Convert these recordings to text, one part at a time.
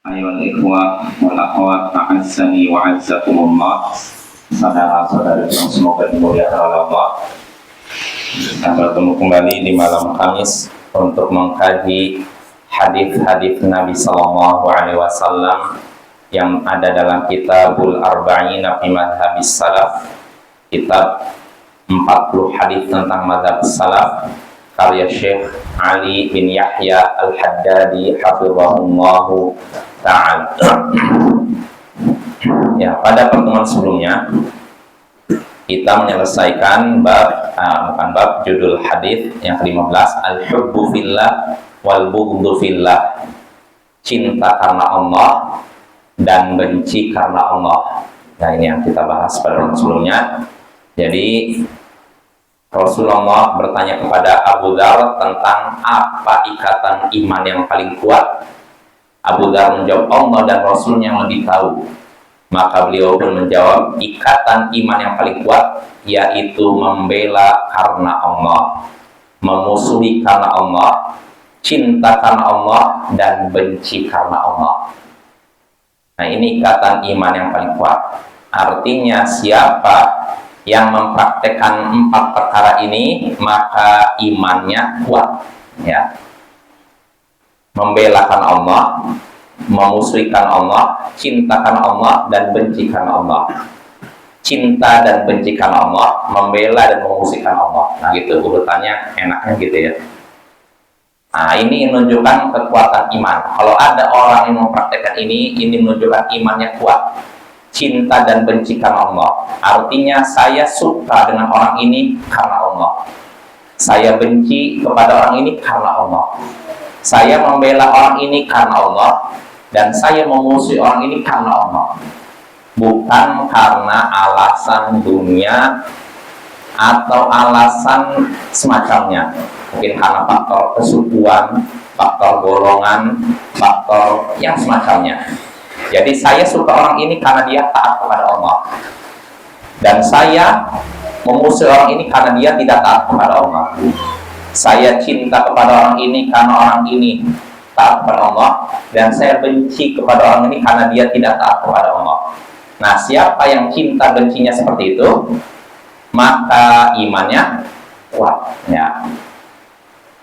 Ayol ikhwah wal akhwat a'azzani wa azzakumullah. Saudara-saudari yang semoga dimuliakan oleh Allah, kita bertemu kembali di malam Kamis untuk mengkaji hadis-hadis Nabi Sallallahu Alaihi Wasallam yang ada dalam Kitabul Arba'in fi Madhabis Salaf, kitab 40 hadis tentang madhab salaf karya Syekh Ali bin Yahya Al-Haddadi hafizahullahu ta'ala. Ya, pada pertemuan sebelumnya kita menyelesaikan judul hadis yang ke-15, al-hubbu fillah wal bughdhu fillah, cinta karena Allah dan benci karena Allah. Nah, ini yang kita bahas pada pertemuan sebelumnya. Jadi Rasulullah bertanya kepada Abu Dzar tentang apa ikatan iman yang paling kuat. Abu Dzar menjawab, Allah dan Rasulnya yang lebih tahu. Maka beliau pun menjawab, ikatan iman yang paling kuat yaitu membela karena Allah, memusuhi karena Allah, cinta karena Allah, dan benci karena Allah. Nah, ini ikatan iman yang paling kuat. Artinya siapa yang mempraktekkan 4 perkara ini, maka imannya kuat. Ya. Membelakan Allah, memusuhikan Allah, cintakan Allah, dan bencikan Allah. Cinta dan bencikan Allah, membela dan memusuhikan Allah. Nah, gitu urutannya, enaknya gitu ya. Nah, ini menunjukkan kekuatan iman. Kalau ada orang yang mempraktekkan ini menunjukkan imannya kuat. Cinta dan benci karena Allah. Artinya saya suka dengan orang ini karena Allah. Saya benci kepada orang ini karena Allah. Saya membela orang ini karena Allah. Dan saya memusuhi orang ini karena Allah. Bukan karena alasan dunia atau alasan semacamnya. Mungkin karena faktor kesukuan, faktor golongan, faktor yang semacamnya. Jadi saya suka orang ini karena dia taat kepada Allah. Dan saya memusuhi orang ini karena dia tidak taat kepada Allah. Saya cinta kepada orang ini karena orang ini taat kepada Allah. Dan saya benci kepada orang ini karena dia tidak taat kepada Allah. Nah, siapa yang cinta bencinya seperti itu, maka imannya kuat. Ya.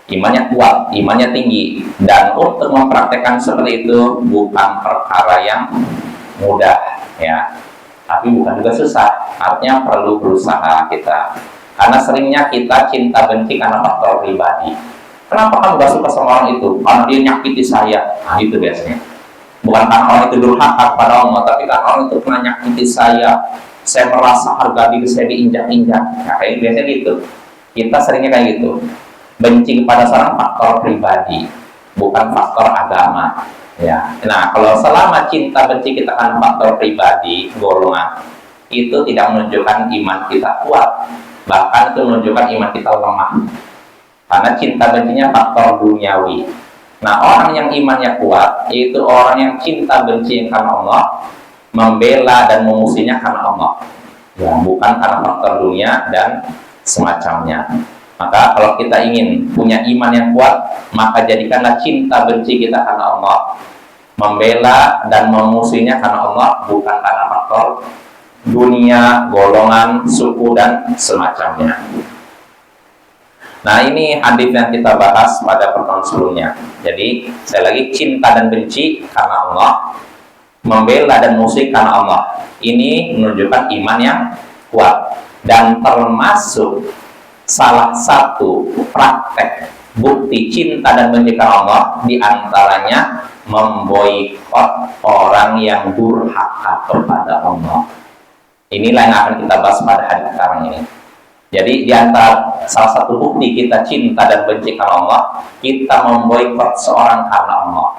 Imannya kuat, imannya tinggi, dan untuk mempraktekkan seperti itu bukan perkara yang mudah, ya. Tapi bukan juga susah, artinya perlu berusaha kita. Karena seringnya kita cinta benci karena faktor pribadi. Kenapa kamu gak suka sama orang itu? Karena dia nyakiti saya. Nah, itu biasanya. Bukan karena orang itu durhaka kepada Allah, tapi karena orang itu pernah nyakiti saya merasa harga diri saya diinjak-injak. Nah, kayak biasanya gitu. Kita seringnya kayak gitu. Benci kepada seorang faktor pribadi, bukan faktor agama. Ya. Nah, kalau selama cinta benci kita kan faktor pribadi, golongan, itu tidak menunjukkan iman kita kuat, bahkan itu menunjukkan iman kita lemah. Karena cinta bencinya faktor duniawi. Nah, orang yang imannya kuat, yaitu orang yang cinta benci karena Allah, membela dan memusuhinya karena Allah. Ya, bukan karena faktor dunia dan semacamnya. Maka kalau kita ingin punya iman yang kuat, maka jadikanlah cinta benci kita karena Allah, membela dan memusuhinya karena Allah, bukan karena faktor dunia, golongan, suku, dan semacamnya. Nah, ini hadis yang kita bahas pada pertemuan sebelumnya. Jadi, sekali lagi, cinta dan benci karena Allah, membela dan memusuhi karena Allah. Ini menunjukkan iman yang kuat. Dan termasuk salah satu praktek bukti cinta dan benci karena Allah diantaranya memboikot orang yang durhaka kepada Allah. Inilah yang akan kita bahas pada hari sekarang ini. Jadi diantara salah satu bukti kita cinta dan benci karena Allah, kita memboikot seorang karena Allah.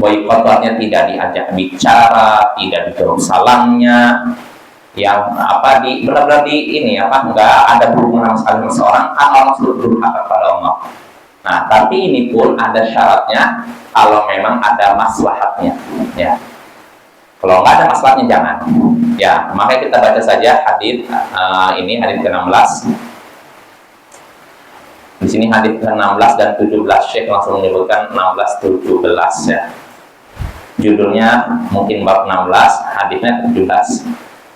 Boikot artinya tidak diajak bicara, tidak dijawab salamnya, yang benar-benar nggak ada hubungan sekali dengan seorang karena Allah sudah durhaka kepada Allah. Nah, tapi ini pun ada syaratnya kalau memang ada maslahatnya, ya. Kalau nggak ada maslahatnya jangan. Ya, makanya kita baca saja hadis ini hadis ke-16. Di sini hadis ke-16 dan 17 Syekh langsung menyebutkan 16 17 ya. Judulnya mungkin bab 16, hadisnya 17.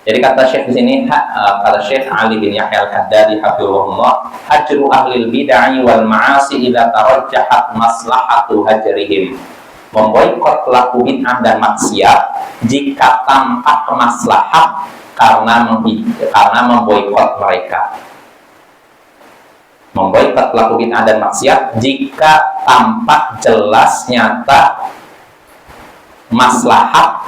Jadi kata Syekh di sini, kata Syekh Ali bin Yahya Al-Haddadi hafizahullah, hajru ahlil bid'ah wal ma'asi idza tarajjahat maslahatu hajrihim. Memboikot pelaku bid'ah dan maksiat jika tampak maslahat karena memboikot mereka. Memboikot pelaku bid'ah dan maksiat jika tampak jelas nyata maslahat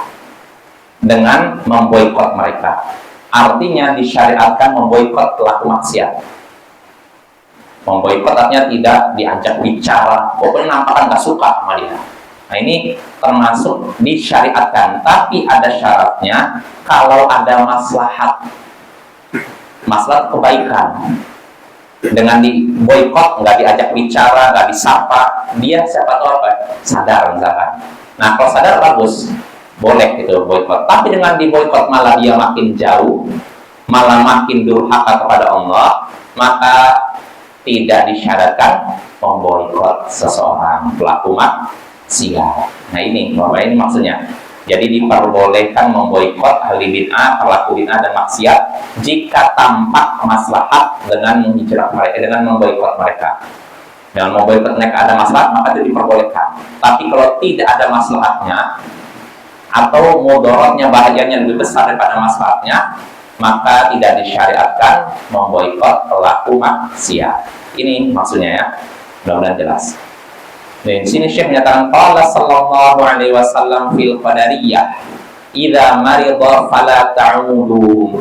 dengan memboikot mereka. Artinya disyariatkan memboikot pelaku maksiat. Memboikot artinya tidak diajak bicara, pokoknya nampaknya nggak suka sama dia. Nah ini termasuk disyariatkan, tapi ada syaratnya. Kalau ada maslahat kebaikan, dengan diboikot, nggak diajak bicara, nggak disapa, dia siapa tahu apa sadar misalkan. Nah kalau sadar bagus, boleh gitu boikot. Tapi dengan diboikot malah dia makin jauh, malah makin durhaka kepada Allah, maka tidak disyaratkan memboikot seseorang pelaku maksiat. Nah ini Bapak, ini maksudnya. Jadi diperbolehkan memboikot ahli bid'ah, pelaku bid'ah dan maksiat jika tampak maslahat dengan menghijrah mereka, dengan memboikot mereka. Dengan memboikot mereka ada maslahat, maka itu diperbolehkan. Tapi kalau tidak ada maslahatnya, atau mudorotnya, bahayanya lebih besar daripada maslahatnya, maka tidak disyariatkan memboikot pelaku maksiat. Ini maksudnya ya, mudah-mudahan jelas. Di sini Syekh menyatakan qala sallallahu alaihi wasallam fil qadariyah idza marida fala ta'uduhum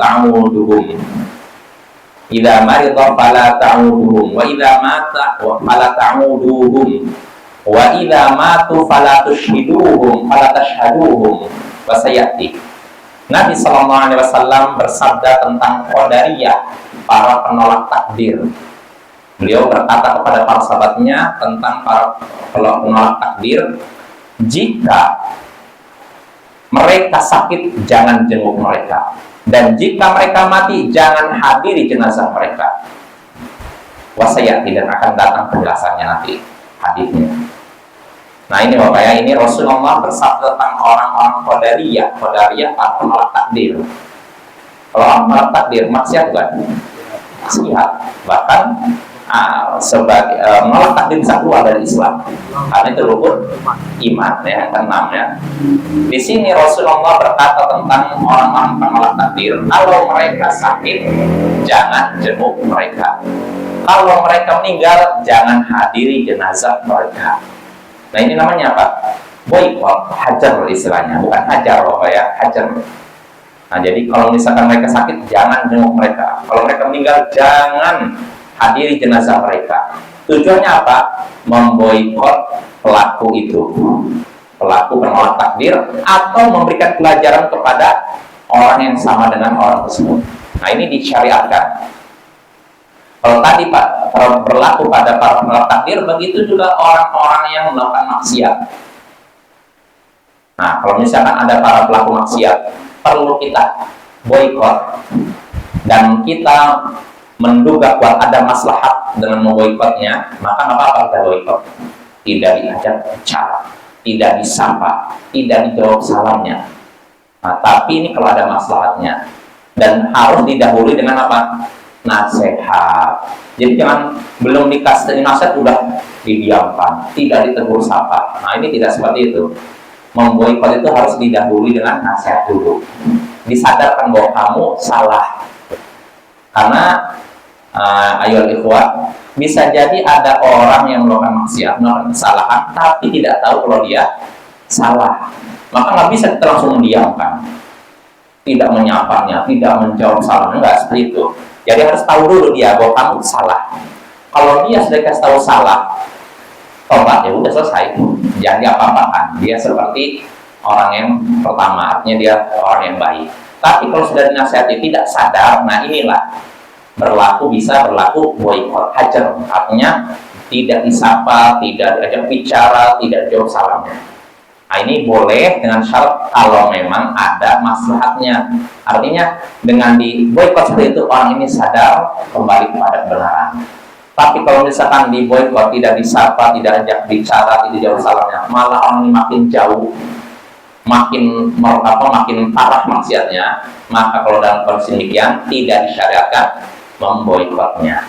idza marida fala ta'uduhum wa idza mata fala ta'uduhum wa idza matu fala tushhiduhum fala tashhaduhum wa sayati. Nabi sallallahu alaihi wasallam bersabda tentang qadariyah, para penolak takdir. Beliau berkata kepada para sahabatnya tentang para penolak takdir, jika mereka sakit jangan jenguk mereka, dan jika mereka mati jangan hadiri jenazah mereka. Wasayati, dan akan datang penjelasannya nanti hadisnya. Nah ini Bapak ya, ini Rasulullah bersabda tentang orang-orang qadariyah. Qadariyah para penolak takdir. Kalau orang penolak takdir maksiat bukan? Maksiat. Bahkan sebagai menolak takdir bisa keluar dari Islam, karena itu rukun iman ya, keenam ya. Di sini Rasulullah berkata tentang orang-orang penolak takdir, kalau mereka sakit jangan jenguk mereka, kalau mereka meninggal jangan hadiri jenazah mereka. Nah ini namanya apa? Boikot, hajar istilahnya, bukan hajar Bapak ya, hajar. Nah jadi kalau misalkan mereka sakit jangan jenguk mereka, kalau mereka meninggal jangan hadiri jenazah mereka. Tujuannya apa? Memboikot pelaku itu, pelaku penolak takdir, atau memberikan pelajaran kepada orang yang sama dengan orang tersebut. Nah ini disyariatkan. Kalau tadi Pak berlaku pada para penolak takdir, begitu juga orang-orang yang melakukan maksiat. Nah kalau misalkan ada para pelaku maksiat, perlu kita boikot, dan kita menduga kuat ada maslahat dengan memboikotnya, maka apa kita boikot? Tidak diajak bicara, tidak disapa, tidak dijawab salamnya. Nah, tapi ini kalau ada maslahatnya, dan harus didahului dengan apa? Nasihat. Jadi jangan belum dikasih nasihat udah didiamkan, tidak ditegur sapa. Nah ini tidak seperti itu. Memboikot itu harus didahului dengan nasihat dulu, disadarkan bahwa kamu salah. Karena ayo ikhwah, bisa jadi ada orang yang melakukan maksiat, melakukan kesalahan, tapi tidak tahu kalau dia salah. Maka nggak bisa kita langsung mendiamkan, tidak menyapanya, tidak menjawab salahnya, nggak seperti itu. Jadi harus tahu dulu dia bahwa kamu salah. Kalau dia sudah kasih tahu salah, tobat ya udah selesai, jangan diapa-apakan. Dia seperti orang yang pertama, artinya dia orang yang baik. Tapi kalau sudah dinasihati tidak sadar, nah inilah bisa berlaku boikot, hajar, artinya tidak disapa, tidak diajak bicara, tidak jawab salamnya. Nah ini boleh dengan syarat kalau memang ada maslahatnya. Artinya dengan di boikot seperti itu orang ini sadar kembali kepada kebenaran. Tapi kalau misalkan di boikot, tidak disapa, tidak ajak bicara, tidak jawab salamnya, malah orang ini makin jauh, makin parah maksiatnya, maka kalau dalam kondisi demikian tidak disyariatkan memboikotnya.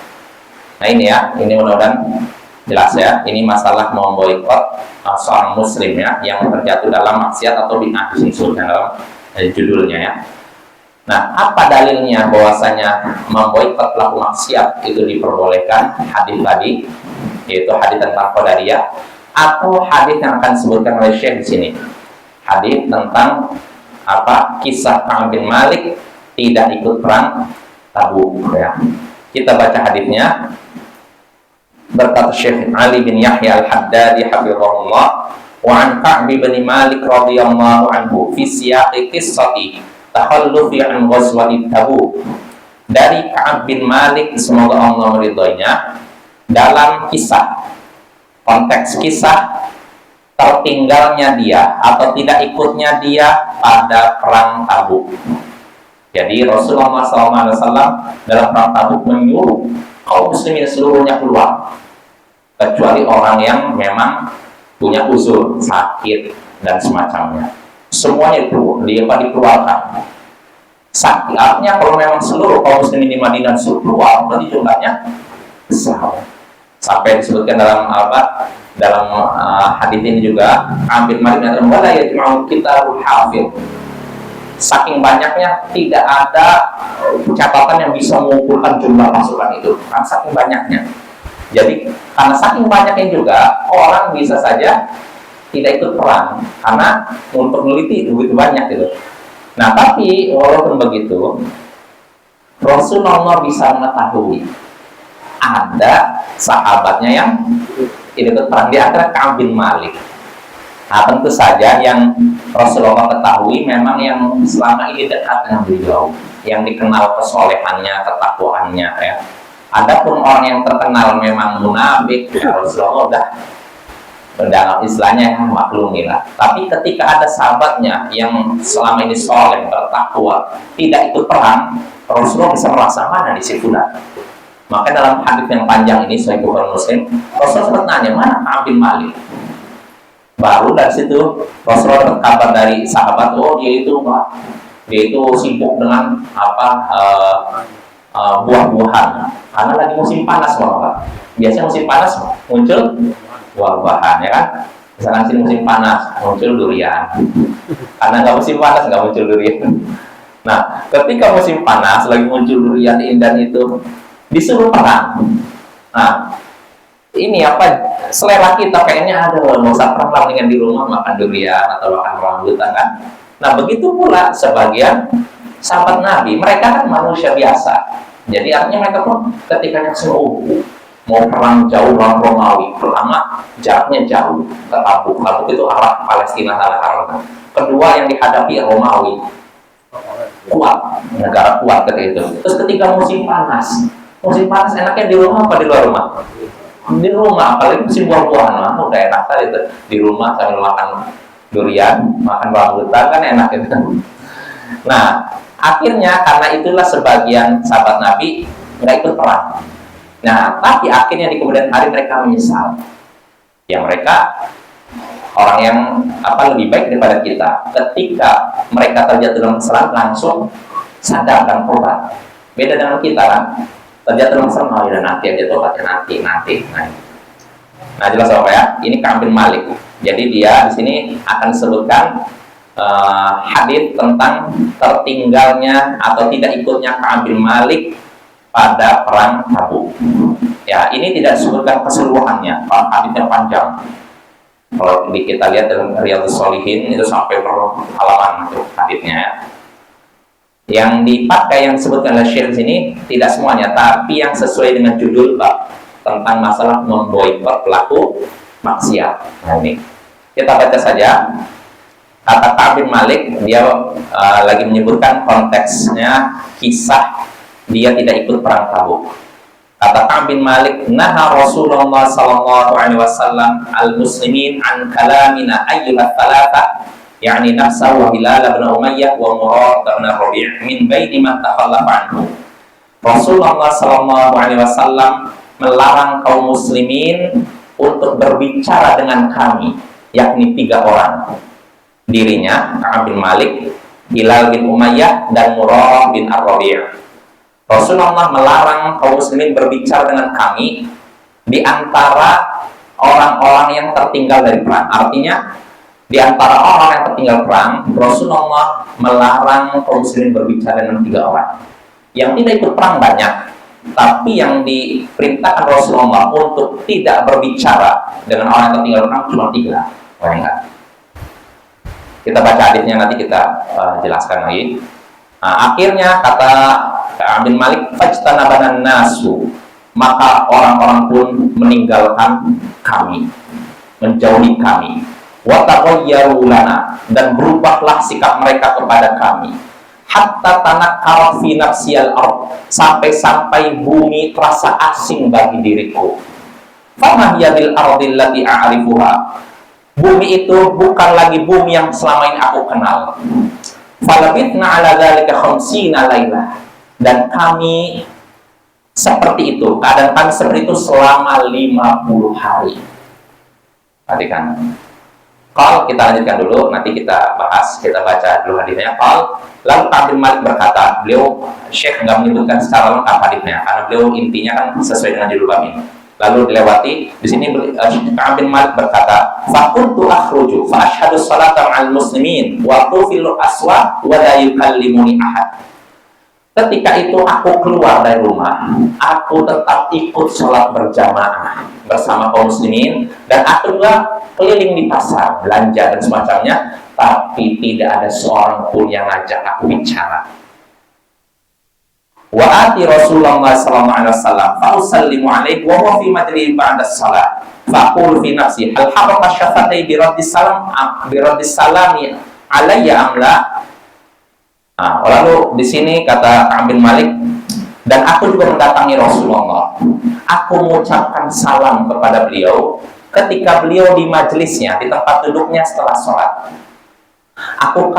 Nah ini ya, ini mudah-mudahan jelas ya. Ini masalah memboikot seorang muslim ya yang terjatuh dalam maksiat atau bid'ah disebutkan dalam judulnya ya. Nah, apa dalilnya bahwasanya memboikot pelaku maksiat itu diperbolehkan? Hadis tadi, yaitu hadis tentang qadariyah, atau hadis yang akan disebutkan oleh Syekh di sini. Hadis tentang kisah Ka'ab bin Malik tidak ikut perang Tabuk ya. Kita baca hadisnya. Berkata Syekh Ali bin Yahya Al-Haddadi hafizahullah, wa an Ka'b bin Malik radhiyallahu anhu fi siyaqi qissati takhallufi an ghazwati Tabuk. Dari Ka'ab bin Malik, semoga Allah meridhoinya, dalam konteks kisah tertinggalnya dia atau tidak ikutnya dia pada perang Tabuk. Jadi Rasulullah SAW dalam perang Tabuk menyuruh kaum muslimin seluruhnya keluar, kecuali orang yang memang punya uzur, sakit dan semacamnya. Semuanya itu dikeluarkan. Sakit artinya kalau memang seluruh kaum muslimin di Madinah disuruh keluar, berarti jumlahnya besar. Sampai disebutkan dalam hadis ini juga, Ambil Malik dan wala yajma'u kitabul hafid. Saking banyaknya tidak ada catatan yang bisa mengumpulkan jumlah pasukan itu, kan saking banyaknya. Jadi karena saking banyaknya juga orang bisa saja tidak ikut perang karena untuk meneliti begitu banyak gitu. Nah tapi walaupun begitu, Rasulullah bisa mengetahui ada sahabatnya yang tidak ikut perang, di antara Ka'ab bin Malik. Nah tentu saja yang Rasulullah ketahui memang yang selama ini dekat dengan beliau, yang dikenal kesolehannya, ketakwaannya ya. Adapun orang yang terkenal memang munafik, Rasulullah dalam istilahnya maklumilah. Tapi ketika ada sahabatnya yang selama ini soleh, bertakwa, tidak ikut perang, Rasulullah bisa merasa mana di situ. Maka dalam hadis yang panjang ini, Sahih Bukhari Muslim, Rasulullah sempat nanya, mana Ka'ab bin Malik? Baru dari situ Rasulullah dapat kabar dari sahabat, dia itu sibuk dengan buah-buahan karena lagi musim panas Pak. Biasanya musim panas muncul buah-buahan ya kan. Misalkan sini musim panas muncul durian. Karena nggak musim panas nggak muncul durian. Nah, ketika musim panas lagi muncul durian indah itu disuruh perang. Nah, ini selera kita kayaknya ada nggak usah perang dengan di rumah makan durian atau makan rambutan kan. Nah begitu pula sebagian sahabat Nabi, mereka kan manusia biasa, jadi artinya mereka pun ketika mau perang jauh lawan Romawi, pertama jaraknya jauh ke Tabuk itu arah Palestina tanah Arab. Kedua yang dihadapi Romawi kuat, negara kuat ketika itu. Terus ketika musim panas enaknya di rumah apa di luar rumah? Di rumah, apalagi musim buah-buahan, udah enak kali itu di rumah sambil makan durian, makan rambutan kan enak gitu. Nah, akhirnya karena itulah sebagian sahabat Nabi nggak ikut perang. Nah, tapi akhirnya di kemudian hari mereka menyesal. Ya mereka orang yang lebih baik daripada kita. Ketika mereka terjatuh dalam kesalahan langsung sadar dan tobat. Beda dengan kita kan. Terjatuh dalam kesalahan, ya nanti aja tobatnya nanti. Nah jelas apa ya? Ini Ka'ab bin Malik. Jadi dia di sini akan disebutkan hadis tentang tertinggalnya atau tidak ikutnya Ka'ab bin Malik pada perang Tabuk. Ya ini tidak disebutkan keseluruhannya, hadis yang panjang. Kalau kita lihat dalam Riyadhus Shalihin itu sampai per halaman hadisnya. Ya. Yang dipakai yang disebutkan oleh Syekh sini tidak semuanya, tapi yang sesuai dengan judul bab tentang masalah memboikot pelaku maksiat. Nah ini kita baca saja. Kata Ka'ab bin Malik, dia lagi menyebutkan konteksnya kisah dia tidak ikut perang Tabuk. Kata Ka'ab bin Malik, naha Rasulullah sallallahu alaihi wasallam al-muslimin an kalamina ayyuha thalatha, yakni nafsa wa Hilal bin Umayyah wa Murad bin Rabi' min baini man takhallafa anhu. Rasulullah sallallahu alaihi wasallam melarang kaum muslimin untuk berbicara dengan kami, yakni 3 orang. dirinya, Ka'ab bin Malik, Hilal bin Umayyah, dan Murarah bin Ar-Rabi'. Rasulullah melarang kaum muslimin berbicara dengan kami di antara orang-orang yang tertinggal dari perang. Artinya, di antara orang yang tertinggal perang, Rasulullah melarang kaum muslimin berbicara dengan 3 orang. Yang tidak ikut perang banyak, tapi yang diperintahkan Rasulullah untuk tidak berbicara dengan orang yang tertinggal perang cuma 3. Bayangkan. Kita baca hadisnya, nanti kita jelaskan lagi. Nah, akhirnya kata Ka'ab bin Malik, fajtanabanan nasu, maka orang-orang pun meninggalkan kami, menjauhi kami. Wa taqayyaru lana, dan berubahlah sikap mereka kepada kami. Hatta tanakkara fi nafsiyal ard, sampai-sampai bumi terasa asing bagi diriku. Fama hiya bil ardil lati a'rifuha, bumi itu bukan lagi bumi yang selama ini aku kenal. Falabitna ala dzalika khamsina lailah, dan kami seperti itu, keadaan kami seperti itu selama 50 hari. Perhatikan. Qal, kita lanjutkan dulu, nanti kita bahas, kita baca dulu hadisnya. Qal, lalu Ka'ab bin Malik berkata, beliau Syekh nggak menyebutkan secara lengkap hadisnya, karena beliau intinya kan sesuai dengan judul bab ini. Lalu dilewati di sini Ka'ab bin Malik berkata, "Fakuntu akhruju fa asyhadu salata ma'al muslimin wa tufilu aswa wa la yukallimuni ahad." Ketika itu aku keluar dari rumah, aku tetap ikut sholat berjamaah bersama kaum muslimin, dan aku juga keliling di pasar, belanja dan semacamnya, tapi tidak ada seorang pun yang ngajak aku bicara. Wa ati Rasulullah sallallahu alaihi wasallam fa usallimu alaihi wa huwa fi majlis ba'da shalah fa aqulu fi nafsi hal haraka syafatai bi raddis salami alayya amla. Lalu di sini kata Ka'ab bin Malik, dan aku juga mendatangi Rasulullah, aku mengucapkan salam kepada beliau ketika beliau di majelisnya, di tempat duduknya setelah sholat. Aku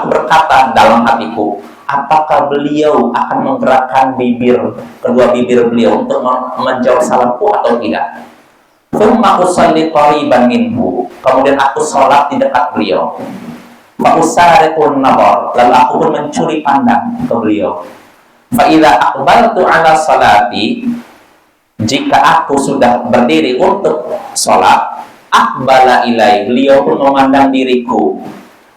berkata dalam hatiku, apakah beliau akan menggerakkan kedua bibir beliau untuk menjawab salamku atau tidak? Thumma usalli qariban minhu, kemudian aku sholat di dekat beliau. Fa usariqun nazar, lalu aku pun mencuri pandang ke beliau. Fa idza aqbaltu ala salati, jika aku sudah berdiri untuk sholat, aqbala ilai, beliau pun memandang diriku.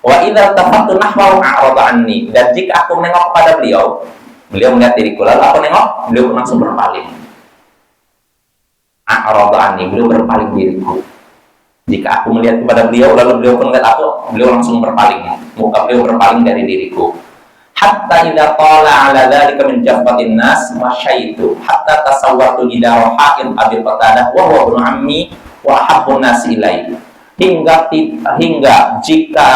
Wa idza tafattu nahwa a'rada anni, dan jika aku menengok kepada beliau melihat diriku, lalu aku nengok, beliau pun langsung berpaling. A'rada anni, beliau berpaling diriku. Jika aku melihat kepada beliau, lalu beliau pun melihat aku, beliau langsung berpaling, muka beliau berpaling dari diriku. Hatta idza qala ala dzalika min jaffatin nas masyaitu hatta tasawwartu jidara haqin Abi Qatadah wa huwa ibnu ammi wa habbun nas ilai. Hingga jika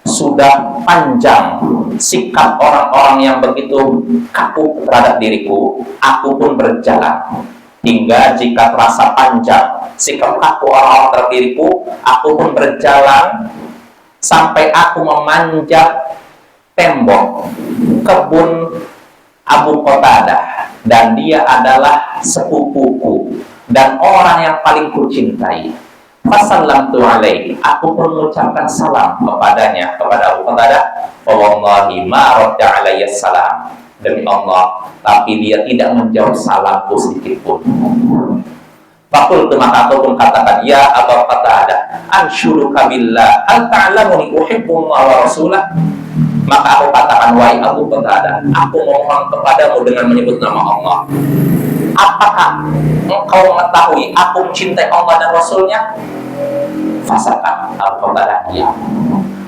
sudah panjang sikap orang-orang yang begitu kaku terhadap diriku, aku pun berjalan. Hingga jika terasa panjang sikap kaku orang-orang terhadap diriku, aku pun berjalan sampai aku memanjat tembok kebun Abu Qatadah, dan dia adalah sepupuku dan orang yang paling kucintai. Fasallamtu alaihi, aku pun mengucapkan salam kepadanya, kepada Abu Qatadah. Fa wallahi ma radda alayya salam, demi Allah, tapi dia tidak menjawab salamku sedikit pun. Fakultu, maka aku pun katakan, ya Abu Qatadah, anshuruka billah hal ta'lamuni uhibbullah wa rasulah. Maka aku katakan, wahai Abu Qatadah, aku mohon kepadamu dengan menyebut nama Allah, apakah engkau mengetahui aku mencintai Allah dan Rasulnya? Fasakat, Abu Qatadah diam.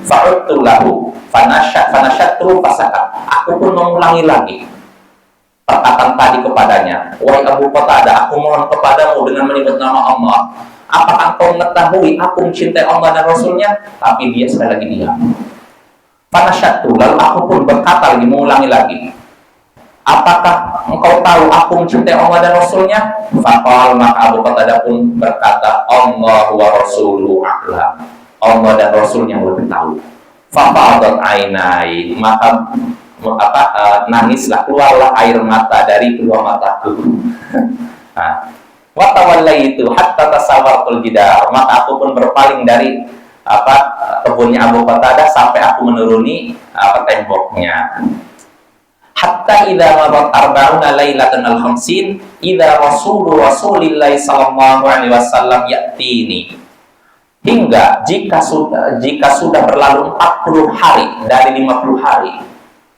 Fa'udtu lahu fanasyatru fasakat, aku pun mengulangi lagi perkataan tadi kepadanya, wahai Abu Qatadah, aku mohon kepadamu dengan menyebut nama Allah, apakah engkau mengetahui aku mencintai Allah dan Rasulnya? Tapi dia sekali lagi diam. Fanasyatru, lalu aku pun berkata lagi, mengulangi lagi, apakah engkau tahu aku mencintai Allah dan Rasulnya? Faqal, maka Abu Qatadah pun berkata, Allah wa rasuluhu a'lam, Allah dan Rasulnya lebih tahu. Fafadat ainai, maka nangislah, keluarlah air mata dari kedua mataku. Wa tawallaitu hatta tasawartul jidar, maka aku pun berpaling dari kebunnya Abu Qatadah sampai aku menuruni temboknya. Hatta idza madat arba'una lailatan al-khamsin idza rasulillahi sallallahu alaihi wasallam ya'tini. Hingga jika sudah berlalu 40 hari dari 50 hari.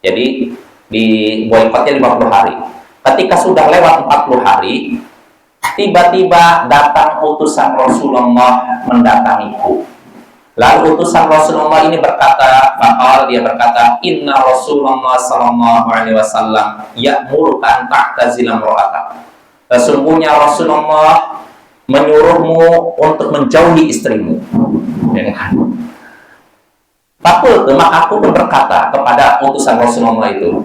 Jadi di boikotnya 50 hari. Ketika sudah lewat 40 hari, tiba-tiba datang utusan Rasulullah mendatangiku. Lalu utusan Rasulullah ini berkata, dia berkata, Inna Rasulullah sallallahu alaihi wasallam ya'muruka an ta'tazila imra'atak. Sesungguhnya Rasulullah menyuruhmu untuk menjauhi istrimu. Maka aku pun berkata kepada utusan Rasulullah itu,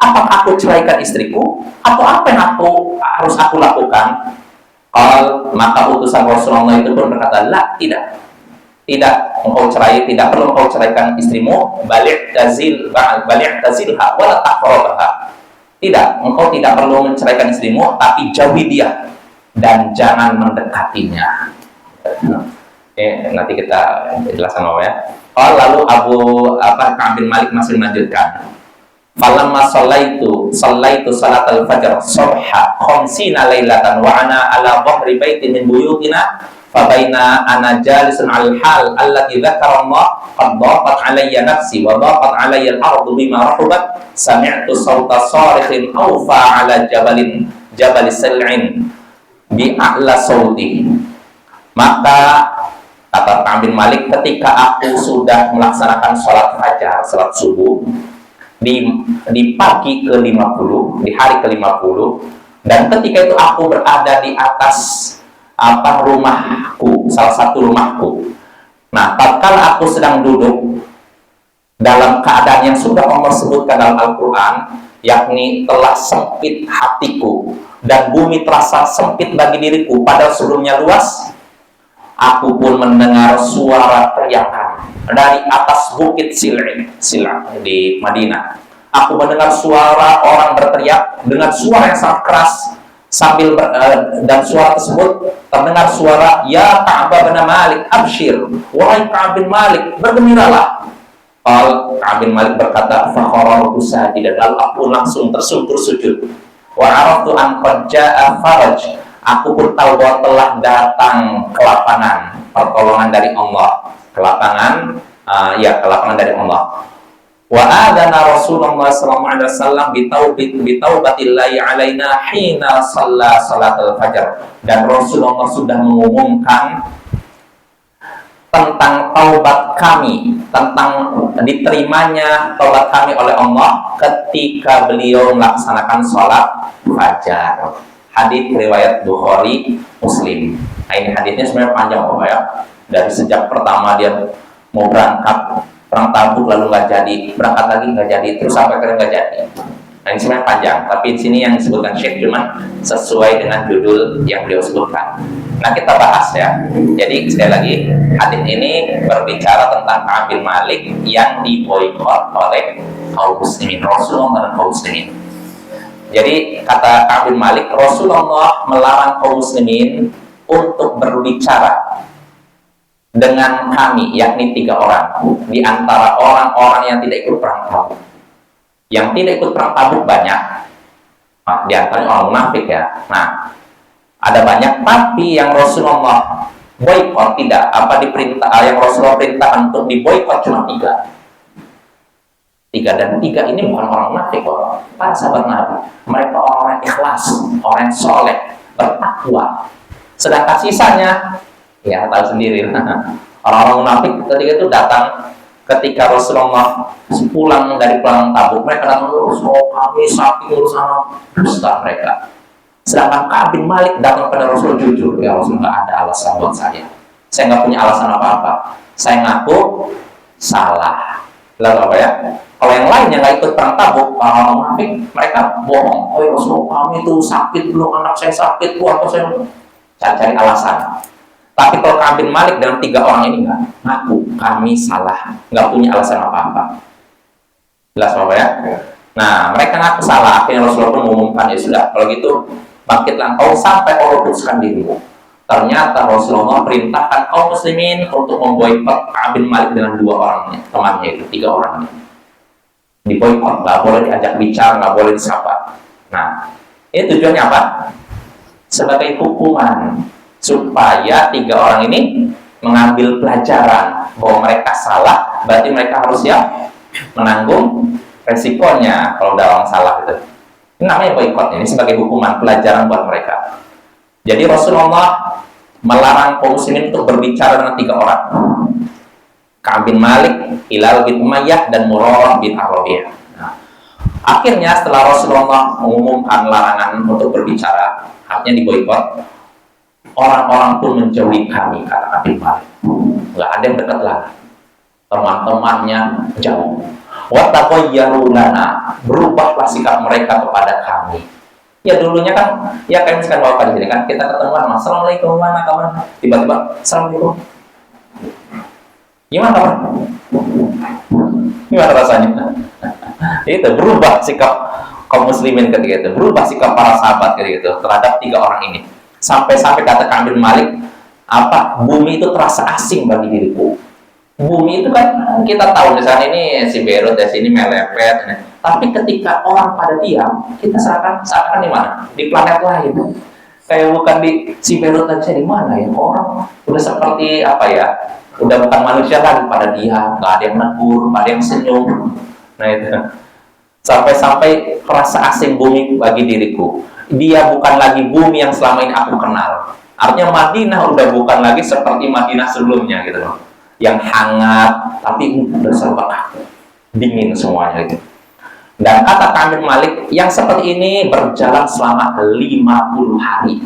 apakah aku ceraikan istriku atau apa yang harus aku lakukan? Maka utusan Rasulullah itu pun berkata, tidak engkau cerai, tidak perlu engkau ceraikan istrimu, balik tazilha wala taqrabaha. Tidak, engkau tidak perlu menceraikan istrimu, tapi jauhi dia dan jangan mendekatinya. Nanti kita jelaskan ya. Lalu Ka'ab bin Malik masih melanjutkan. Falamma sallaitu salatal fajr subha khamsina lailatan wa ana ala dhahri baitin min buyutina fa baina ana jalisun al hal allati dzakara Allah qad daqat alayya nafsi wa daqat alayya al-ardu bima rahabat sami'tu sawta sarikhin awfa ala jabal sal'in bi a'la sawti. Maka kata Ka'ab bin Malik, ketika aku sudah melaksanakan sholat fajar, sholat subuh di pagi ke-50, di hari ke-50, dan ketika itu aku berada di atas rumahku, salah satu rumahku. Nah, tatkala aku sedang duduk dalam keadaan yang sudah Allah sebutkan dalam Al-Quran, yakni telah sempit hatiku dan bumi terasa sempit bagi diriku, padahal sebelumnya luas. Aku pun mendengar suara teriakan dari atas bukit Sila di Madinah. Aku mendengar suara orang berteriak dengan suara yang sangat keras dan suara tersebut terdengar suara, Ya Ka'ab bin Malik, abshir, wahai Ka'ab bin Malik, bergembiralah. Ka'ab bin Malik berkata, fakharartu sajidan, lalu aku langsung tersungkur sujud. Wa araftu an qad jaa'a faraj. Aku pun tahu bahwa telah datang kelapangan, pertolongan dari Allah. Kelapangan dari Allah. Wa adana Rasulullah sallallahu alaihi wasallam bitaubatillahi alaina hina shalla salatul fajr. Dan Rasulullah sudah mengumumkan tentang taubat kami, tentang diterimanya taubat kami oleh Allah ketika beliau melaksanakan sholat fajar. Hadis riwayat Bukhari, Muslim. Nah, ini hadisnya sebenarnya panjang Bapak ya. Dari sejak pertama dia mau berangkat perang Tabuk lalu nggak jadi, berangkat lagi nggak jadi, terus sampai akhirnya nggak jadi. Nah, ini sebenarnya panjang, tapi di sini yang disebutkan Syekh cuma sesuai dengan judul yang beliau sebutkan. Nah, kita bahas ya. Jadi sekali lagi, hadis ini berbicara tentang Ka'ab bin Malik yang diboikot oleh kaum muslimin, Rasulullah dan kaum muslimin. Jadi kata Ka'ab bin Malik, Rasulullah melarang kaum muslimin untuk berbicara dengan kami, yakni 3 orang di antara orang-orang yang tidak ikut perang Tabuk. Yang tidak ikut perang Tabuk banyak, di antaranya orang munafik ya. Nah, ada banyak, tapi yang Rasulullah boikot tidak, yang Rasulullah perintahkan untuk diboikot cuma 3. 3 dan 3 ini bukan orang munafik, para sahabat Nabi. Mereka orang ikhlas, orang soleh, bertakwa. Sedangkan sisanya, ya tahu sendiri. Orang-orang munafik ketika itu datang ketika Rasulullah pulang dari perang Tabuk. Mereka datang, kami sakit urusan dusta mereka. Sedangkan Ka'ab bin Malik datang pada Rasul jujur, ya Rasul, nggak ada alasan buat saya nggak punya alasan apa-apa. Saya ngaku salah. Lalu apa ya? Kalau yang lain yang nggak ikut perang Tabuk, orang munafik, mereka bohong. Oh Rasulullah, kami itu sakit, belum anak saya sakit, apa saya cari alasan. Tapi kalau Ka'ab bin Malik dengan 3 orang ini nggak ngaku, kami salah, nggak punya alasan apa-apa. Jelas Bapak ya? Nah, mereka ngaku salah, akhirnya Rasulullah pun mengumumkan, ya sudah, kalau gitu bangkitlah engkau sampai kau luputkan dirimu. Ternyata Rasulullah perintahkan kaum muslimin untuk memboikot Ka'ab bin Malik dengan 2 orangnya, temannya itu, 3 orangnya. Diboikot, nggak boleh diajak bicara, nggak boleh disapa. Nah, ini tujuannya apa? Sebagai hukuman supaya 3 orang ini mengambil pelajaran bahwa mereka salah, berarti mereka harus ya menanggung resikonya kalau dalam salah itu. Ini namanya boikot, ini sebagai hukuman pelajaran buat mereka. Jadi Rasulullah melarang kaum muslimin untuk berbicara dengan 3 orang. Ka'ab bin Malik, Hilal bin Umayyah, dan Murarah bin Ar-Rabi'ah. Nah, akhirnya setelah Rasulullah mengumumkan larangan untuk berbicara, artinya diboikot, orang-orang pun menjauhi kami, kata Ka'ab bin Malik. Nggak ada yang dekat lagi. Teman-temannya jauh. Wa taqayyaru lana, berubahlah sikap mereka kepada kami. Ya dulunya kan, ya kayak misalkan bapak di sini kan, kita ketemuan, assalamualaikum, mana kawan? Tiba-tiba, assalamualaikum. Gimana kawan? Gimana rasanya? Itu berubah sikap kaum muslimin ketika itu, berubah sikap para sahabat ketika itu terhadap 3 orang ini. Sampai-sampai kata Ka'ab bin Malik, bumi itu terasa asing bagi diriku. Bumi itu kan kita tahu misalnya ini si Beirut ya sini melepet, tapi ketika orang pada diam, kita seakan di mana? Di planet lain. Kayak bukan di si Beirut aja, di mana ya? Orang udah seperti apa ya? Udah bukan manusia lagi, pada diam, nggak ada yang negur, nggak ada yang senyum. Nah itu. Sampai-sampai perasa asing bumi bagi diriku. Dia bukan lagi bumi yang selama ini aku kenal. Artinya Madinah udah bukan lagi seperti Madinah sebelumnya gitu loh. Yang hangat, tapi udah serba dingin semuanya gitu. Dan kata Ka'ab bin Malik, yang seperti ini berjalan selama 50 hari.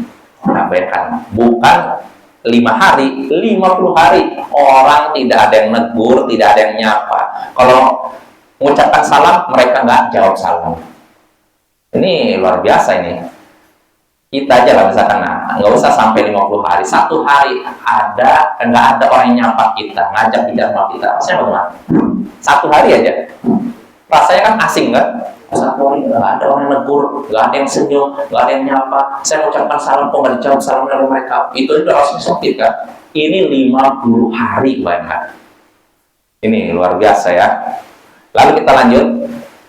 Nah, bayangkan, bukan 5 hari, 50 hari. Orang tidak ada yang negur, tidak ada yang nyapa. Kalau mengucapkan salam, mereka nggak jawab salam. Ini luar biasa ini. Kita aja lah misalkan, nggak usah sampai 50 hari. 1 hari nggak ada orang yang nyapa kita, ngajak bicara sama kita. Rasanya bagaimana? 1 hari aja. Rasanya kan asing kan? 1 hari nggak ada orang yang negur, nggak ada yang senyum, nggak ada yang nyapa. Saya mengucapkan salam, kok nggak dijawab salam dari mereka? Itu rasanya sakit kan? Ini 50 hari bayangkan. Ini luar biasa ya. Lalu kita lanjut.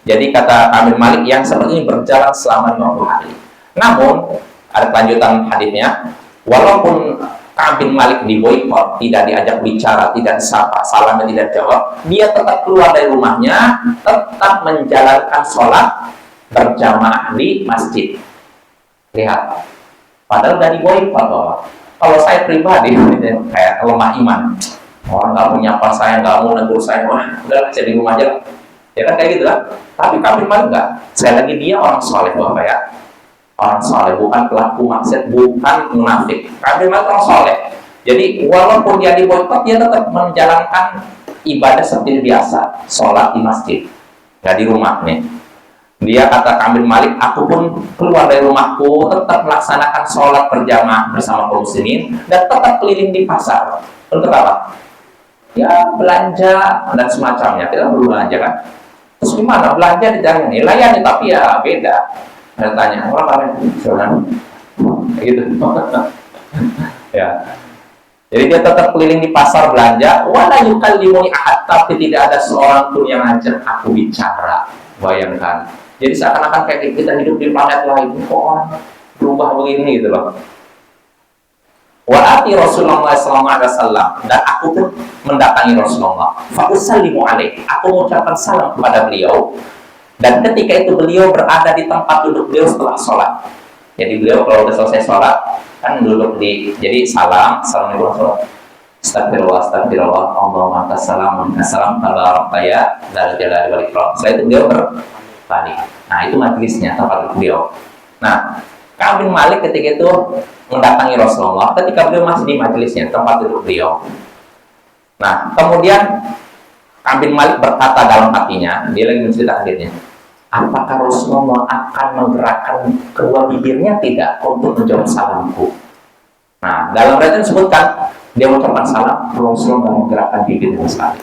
Jadi kata Ka'ab bin Malik, yang seperti ini berjalan selama 50 hari. Namun ada kelanjutan hadisnya, walaupun Ka'ab bin Malik diboikot, tidak diajak bicara, tidak disapa, salamnya tidak jawab, dia tetap keluar dari rumahnya, tetap menjalankan sholat berjamaah di masjid. Lihat, padahal udah diboikot loh. Kalau saya pribadi kayak lemah iman, orang nggak mau nyapa saya, nggak mau negur saya, wah udah saya di rumah aja, ya kan kayak gitu kan. Tapi Ka'ab bin Malik nggak. Sekali lagi dia orang soleh bapak ya. Orang soleh, bukan pelaku maksiat, bukan munafik. Ka'ab bin Malik orang soleh. Jadi walaupun dia diboikot, dia tetap menjalankan ibadah seperti biasa, sholat di masjid, nggak di rumah nih. Dia kata Ka'ab bin Malik, aku pun keluar dari rumahku, tetap melaksanakan sholat berjamaah bersama kaum muslimin dan tetap keliling di pasar. Untuk apa? Ya belanja dan semacamnya. Kita perlu belanja kan? Terus gimana? Belanja di jalan ini, layani tapi ya beda. Saya tanya, orang lain gitu. Ya. Jadi dia tetap keliling di pasar belanja, wala yukallimuni ahad, tapi tidak ada seorang pun yang ngajak aku bicara. Bayangkan. Jadi seakan-akan kayak kita hidup di planet lain, kok orang berubah begini gitu loh. Wa ati Rasulullah sallallahu alaihi wasallam, dan aku pun mendatangi Rasulullah. Fa usallimu alaihi, aku mengucapkan salam kepada beliau. Dan ketika itu beliau berada di tempat duduk beliau setelah sholat. Jadi beliau kalau udah selesai sholat kan duduk jadi assalamualaikum, astagfirullah, Allahumma assalam, tabarakta ya dzal jalali wal ikram. Setelah itu beliau berbalik. Nah itu majelisnya, tempat duduk beliau. Nah Ka'ab bin Malik ketika itu mendatangi Rasulullah ketika beliau masih di majelisnya, tempat duduk beliau. Nah kemudian Ka'ab bin Malik berkata dalam hatinya, dia lagi mencerita hadisnya, apakah Rasulullah akan menggerakkan kedua bibirnya tidak untuk menjawab salamku? Nah, dalam riwayat disebutkan dia mengucapkan salam, Rasulullah menggerakkan bibirnya sekali.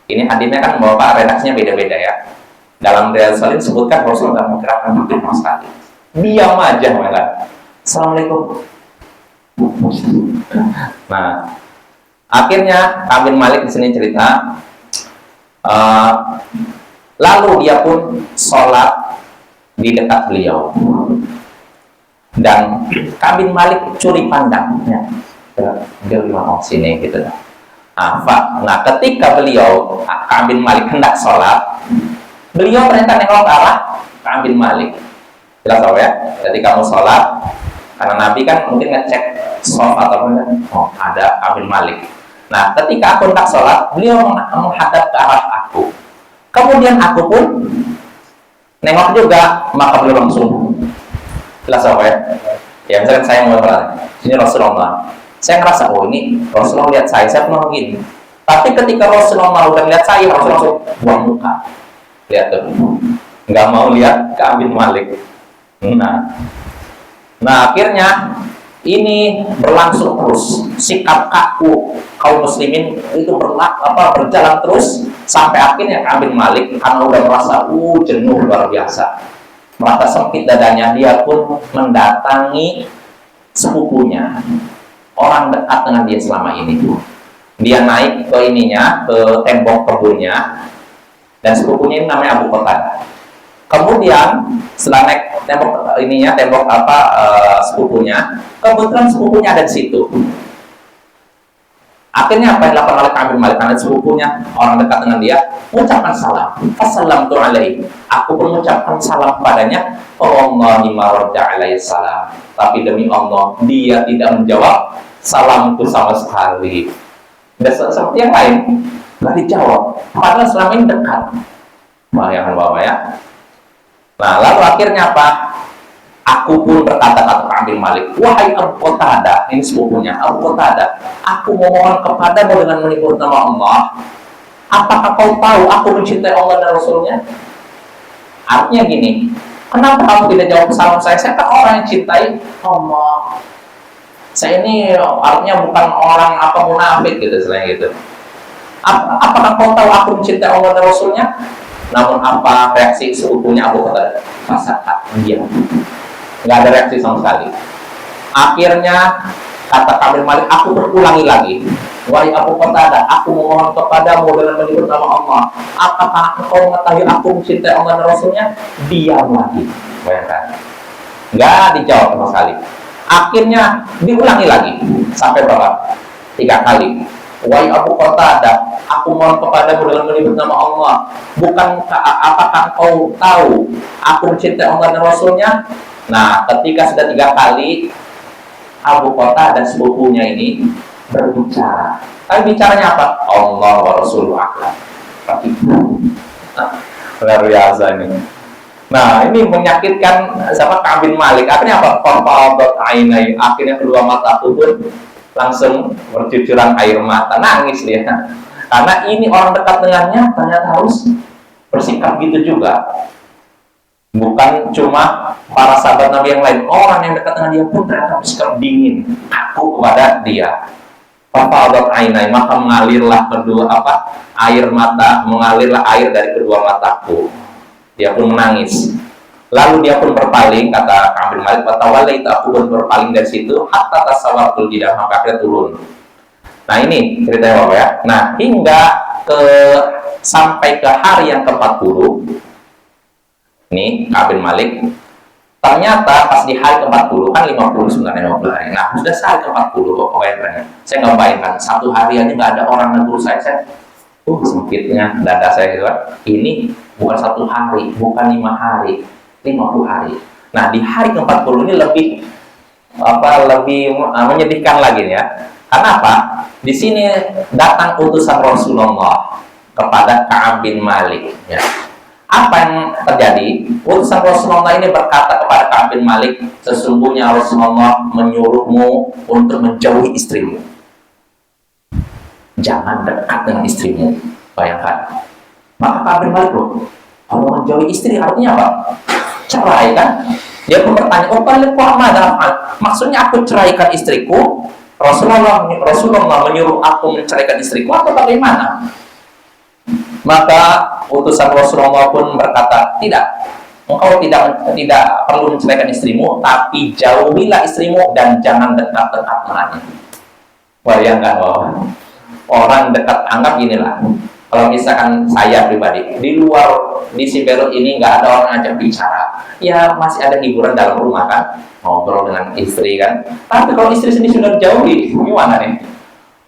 Ini hadisnya kan bapak redaksinya beda-beda ya. Dalam riwayat Sahih disebutkan Rasulullah menggerakkan bibirnya sekali. Diam aja malah. Assalamualaikum. Nah, akhirnya Ka'ab bin Malik di sini cerita, lalu dia pun sholat di dekat beliau, dan Ka'ab bin Malik curi pandang, ya, dia mau sini gitu. Nah, ketika beliau Ka'ab bin Malik hendak sholat, beliau ternyata nengok ke arah Ka'ab bin Malik. Jelas tahu ya, ketika mau sholat, karena Nabi kan mungkin ngecek sholat atau apa, oh ada Ka'ab bin Malik. Nah, ketika aku hendak sholat, beliau menghadap ke arah aku. Kemudian aku pun nengok juga, maka beliau langsung. Jelas apa ya? Ya, misalkan saya mau sholat, sini Rasulullah. Saya ngerasa, oh ini Rasulullah lihat saya pernah begini. Tapi ketika Rasulullah udah lihat saya, Rasulullah langsung buang muka. Lihat tuh, nggak mau lihat Ka'ab bin Malik. Nah, akhirnya ini berlangsung terus. Sikap kaku kaum muslimin itu berjalan terus sampai akhirnya Ka'ab bin Malik karena udah merasa jenuh luar biasa, merasa sempit dadanya, dia pun mendatangi sepupunya, orang dekat dengan dia selama ini. Dia naik ke tembok kebunnya, dan sepupunya ini namanya Abu Qatadah. Kemudian setelah naik tembok sepupunya, kebetulan sepupunya ada di situ. Akhirnya apa yang dilakukan oleh Ka'ab bin Malik, karena sepupunya orang dekat dengan dia, mengucapkan salam. Assalamualaikum alaihi. Aku pun mengucapkan salam kepadanya. Wallahi ma radda alaihi salam. Tapi demi Allah, dia tidak menjawab salamku sama sekali. Dan seperti yang lain, nggak dijawab. Padahal selama ini dekat. Bayangkan Bapak ya. Nah, lalu akhirnya apa? Aku pun berkata kata Ka'ab bin Malik, wahai Abu Qatadah, ini sepupunya, Abu Qatadah, aku memohon kepadamu dengan menyebut nama Allah. Apakah kau tahu aku mencintai Allah dan Rasulnya? Artinya gini, kenapa kamu tidak jawab salam saya? Saya kan orang yang cintai Allah. Saya ini artinya bukan orang munafik gitu, selain gitu. Apakah kau tahu aku mencintai Allah dan Rasulnya? Namun apa reaksi sepupunya Abu Qatadah? Masalah diam. Nggak ada reaksi sama sekali. Akhirnya kata Ka'ab bin Malik, aku berulangi lagi, wahai Abu Qatadah, aku memohon kepadamu dengan menyebut nama Allah. Apakah engkau mengetahui aku mencintai Allah dan Rasulnya? Diam lagi. Bayangkan, nggak dijawab sama sekali. Akhirnya diulangi lagi sampai berapa? 3 kali. Wahai Abu Qatadah, aku mohon kepadamu dengan menyebut nama Allah. Apakah engkau tahu aku mencintai Allah dan Rasulnya? Nah, ketika sudah 3 kali, Abu Qatadah dan sepupunya ini berbicara. Tapi bicaranya apa? Allah wa Rasulullah. Luar biasa ini. Nah, ini menyakitkan sama Ka'ab bin Malik. Akhirnya apa? Akhirnya kedua mataku pun langsung bercucuran air mata, nangis dia. Karena ini orang dekat dengannya ternyata harus bersikap gitu juga. Bukan cuma para sahabat Nabi yang lain, orang yang dekat dengan dia pun ternyata bersikap dingin, kaku kepada dia. Maka mengalirlah mengalirlah air dari kedua mataku. Dia pun menangis. Lalu dia pun berpaling, kata Ka'ab bin Malik, aku pun berpaling dari situ, hatta tasawwartul jidah, maka akhirnya turun. Nah, ini ceritanya Bapak ya. Nah, hingga sampai ke hari yang ke-40, ini Ka'ab bin Malik, ternyata pas di hari ke-40, kan 50 sebenarnya 50 hari. Nah, sudah hari ke-40, saya nggak bayangkan, 1 hari aja nggak ada orang negur saya sempitnya dada saya gitu kan. Ini bukan 1 hari, bukan 5 hari, 50 hari. Nah, di hari ke-40 ini lebih menyedihkan lagi ya. Karena apa? Di sini datang utusan Rasulullah kepada Ka'ab bin Malik ya. Apa yang terjadi? Utusan Rasulullah ini berkata kepada Ka'ab bin Malik, sesungguhnya Rasulullah menyuruhmu untuk menjauhi istrimu. Jangan dekat dengan istrimu. Bayangkan. Maka Ka'ab bin Malik kalau menjauhi istri artinya apa? Cerai kan? Dia pun bertanya, maksudnya aku ceraikan istriku? Rasulullah menyuruh aku menceraikan istriku atau bagaimana? Maka utusan Rasulullah pun berkata, tidak. engkau tidak perlu menceraikan istrimu, tapi jauhilah istrimu dan jangan dekat-dekat dengannya. Bayangkan orang dekat, anggap ginilah. Kalau misalkan saya pribadi di luar di Siberut ini nggak ada orang ajak bicara, ya masih ada hiburan dalam rumah kan, ngobrol dengan istri kan. Tapi kalau istri sendiri sudah jauhi, gimana nih?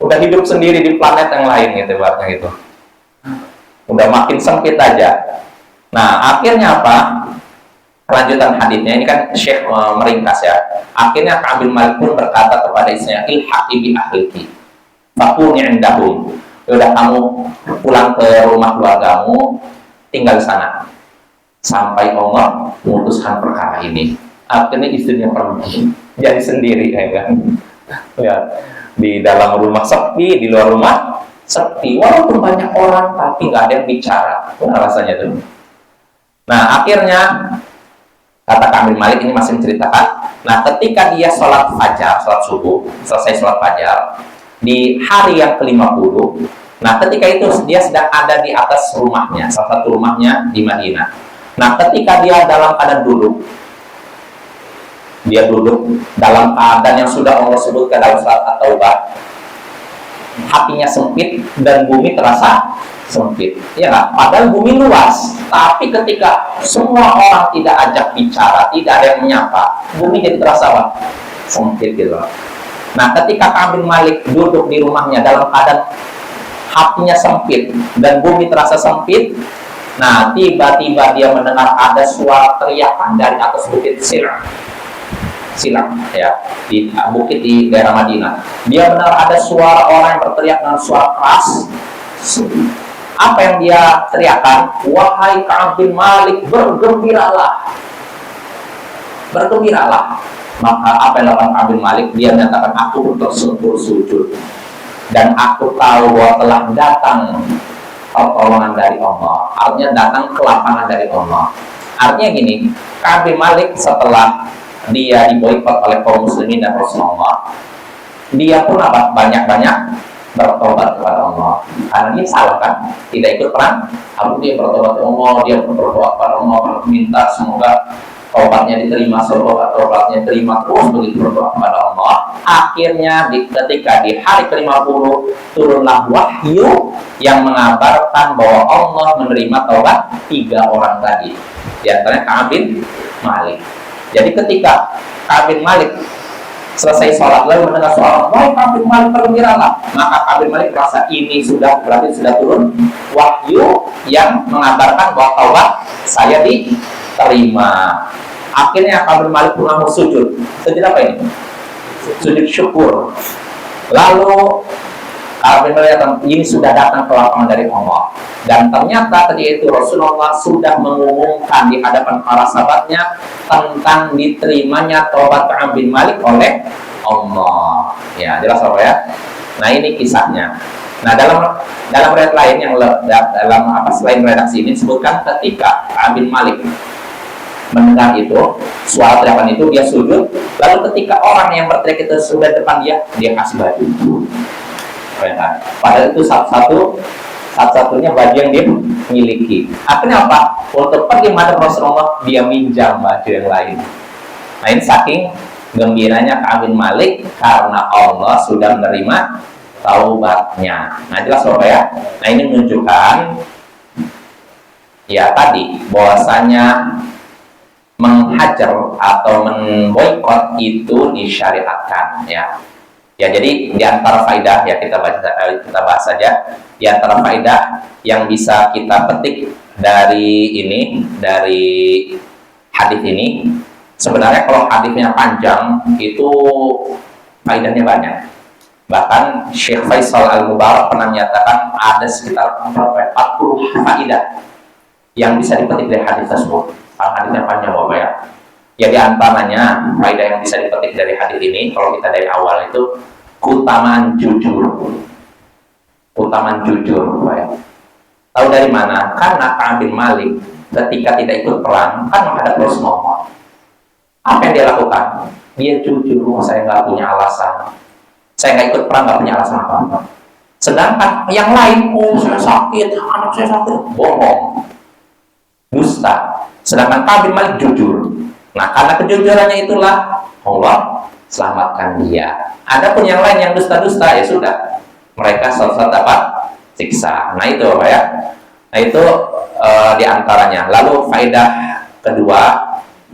Udah hidup sendiri di planet yang lain gitu, ibaratnya gitu. Udah makin sempit aja. Nah, akhirnya apa? Kelanjutan hadisnya ini kan Syekh meringkas ya. Akhirnya Ka'ab bin Malik pun berkata kepada istrinya, ilhaqi bi ahliki fakuni indahum. Udah kamu pulang ke rumah keluargamu, tinggal di sana sampai Allah memutuskan perkara ini. Akhirnya istrinya pergi, jadi sendiri ya kan. Ya, di dalam rumah sepi, di luar rumah sepi. Walaupun banyak orang, tapi nggak ada yang bicara. Nah, rasanya tuh. Nah, akhirnya kata Ka'ab bin Malik ini masih menceritakan. Nah, ketika dia sholat fajar, sholat subuh, selesai sholat fajar di hari yang ke-50. Nah, ketika itu dia sedang ada di atas rumahnya, salah satu rumahnya di Madinah. Nah, ketika dia dalam keadaan duduk, dia duduk dalam keadaan yang sudah Allah sebutkan dalam surat At-Taubah, hatinya sempit dan bumi terasa sempit, ya nggak? Padahal bumi luas, tapi ketika semua orang tidak ajak bicara, tidak ada yang menyapa, bumi jadi terasa apa? Sempit gitu. Nah, ketika Ka'ab bin Malik duduk di rumahnya dalam keadaan hatinya sempit dan bumi terasa sempit, nah tiba-tiba dia mendengar ada suara teriakan dari atas bukit Silang ya, di bukit di daerah Madinah. Dia mendengar ada suara orang yang berteriak dengan suara keras. Apa yang dia teriakkan? Wahai Ka'ab bin Malik, bergembiralah. Bergembiralah. Maka apa yang dilakukan Ka'ab bin Malik? Dia menyatakan, aku tersungkur sujud dan aku tahu bahwa telah datang pertolongan dari Allah. Artinya datang kelapangan dari Allah. Artinya gini, Ka'ab bin Malik setelah dia diboikot oleh kaum muslimin dan Rasulullah, dia pun apa? Banyak-banyak bertobat kepada Allah. Karena dia salah kan, tidak ikut perang, tapi dia bertobat kepada Allah, dia berdoa kepada Allah, minta semoga taubatnya diterima, semoga taubatnya diterima, terus begitu berdoa kepada Allah. Akhirnya ketika di hari ke-50 turunlah wahyu yang mengabarkan bahwa Allah menerima taubat 3 orang tadi, di antaranya Ka'ab bin Malik. Jadi ketika Ka'ab bin Malik selesai sholat lalu mendengar suara, wahai Ka'ab bin Malik, bergembiralah, maka Ka'ab bin Malik merasa ini berarti sudah turun wahyu yang mengabarkan bahwa taubat saya diterima. Akhirnya Ka'ab bin Malik pun langsung sujud. Sujud apa ini? Sujud syukur. Lalu Ka'ab bin Malik ini sudah datang kelapangan dari Allah. Dan ternyata tadi itu Rasulullah sudah mengumumkan di hadapan para sahabatnya tentang diterimanya taubat Ka'ab bin Malik oleh Allah. Ya, jelas apa ya? Nah, ini kisahnya. Nah, dalam riwayat lain yang dalam selain redaksi ini disebutkan ketika Ka'ab bin Malik mendengar itu suara teriakan itu, dia sujud. Lalu ketika orang yang berteriak itu sudah depan dia kasih baju. Padahal itu satu-satunya baju yang dia miliki. Akhirnya apa? Untuk pergi menghadap Rasulullah, dia minjam baju yang lain. Nah, ini saking gembiranya Ka'ab bin Malik karena Allah sudah menerima taubatnya. Nah, jelas Bapak ya. Nah, ini menunjukkan ya tadi bahwasanya menghajar atau memboikot itu disyariatkan ya. Ya, jadi di antara faedah ya kita bahas saja. Di antara faedah yang bisa kita petik dari hadis ini, sebenarnya kalau hadisnya panjang itu faedahnya banyak. Bahkan Syekh Faisal Al-Mubarak pernah menyatakan ada sekitar 40 faedah yang bisa dipetik dari hadis tersebut. Hadisnya panjang Bapak ya. Ya, di antaranya faedah yang bisa dipetik dari hadis ini, kalau kita dari awal itu keutamaan jujur. Keutamaan jujur, Bapak ya. Tahu dari mana? Karena Ka'ab bin Malik ketika tidak ikut perang kan menghadap Rasulullah. Apa yang dia lakukan? Dia jujur, saya nggak punya alasan. Saya nggak ikut perang, nggak punya alasan apa-apa. Sedangkan yang lain, saya sakit, anak saya sakit, bohong. dusta. Sedangkan Ka'ab bin Malik jujur. Nah, karena kejujurannya itulah Allah selamatkan dia. Adapun yang lain yang dusta-dusta, ya sudah, mereka selesai dapat siksa. Nah itu Pak ya. Nah itu diantaranya. Lalu faedah kedua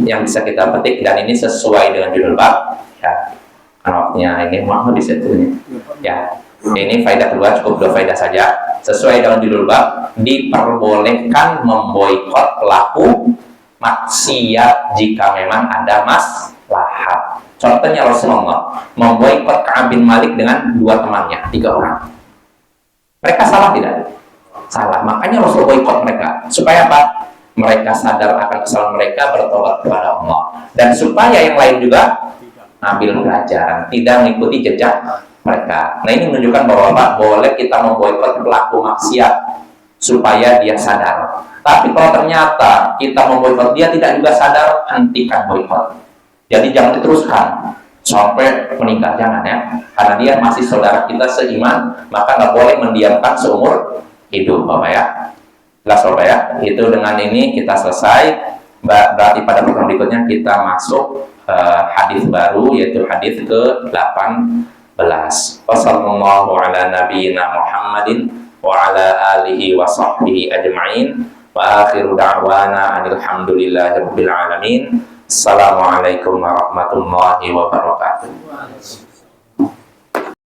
yang bisa kita petik, dan ini sesuai dengan judul bab ya, karena waktunya ini mau di situ ya. Ini faedah kedua, cukup 2 faedah saja. Sesuai dengan judul bab, diperbolehkan memboikot pelaku maksiat jika memang ada maslahat. Contohnya Rasulullah memboikot Ka'ab bin Malik dengan 2 temannya, 3 orang. Mereka salah tidak? Salah. Makanya Rasul boikot mereka. Supaya apa? Mereka sadar akan kesalahan mereka, bertobat kepada Allah. Dan supaya yang lain juga ambil pelajaran, tidak mengikuti jejak mereka. Nah ini menunjukkan bahwa Pak, boleh kita memboikot pelaku maksiat supaya dia sadar. Tapi kalau ternyata kita memboikot dia tidak juga sadar, hentikan boikot. Jadi jangan diteruskan sampai meninggal, jangan ya. Karena dia masih saudara kita seiman, maka nggak boleh mendiamkan seumur hidup, Bapak ya. Jelas Bapak ya. Itu dengan ini kita selesai. Berarti pada pertemuan berikutnya kita masuk hadis baru, yaitu hadis ke-18. Wassallallahu ala nabiyyina Muhammadin wa ala alihi wa sahbihi ajma'in. Wa akhiru da'wana alhamdulillahi rabbil alamin. Assalamualaikum warahmatullahi wabarakatuh.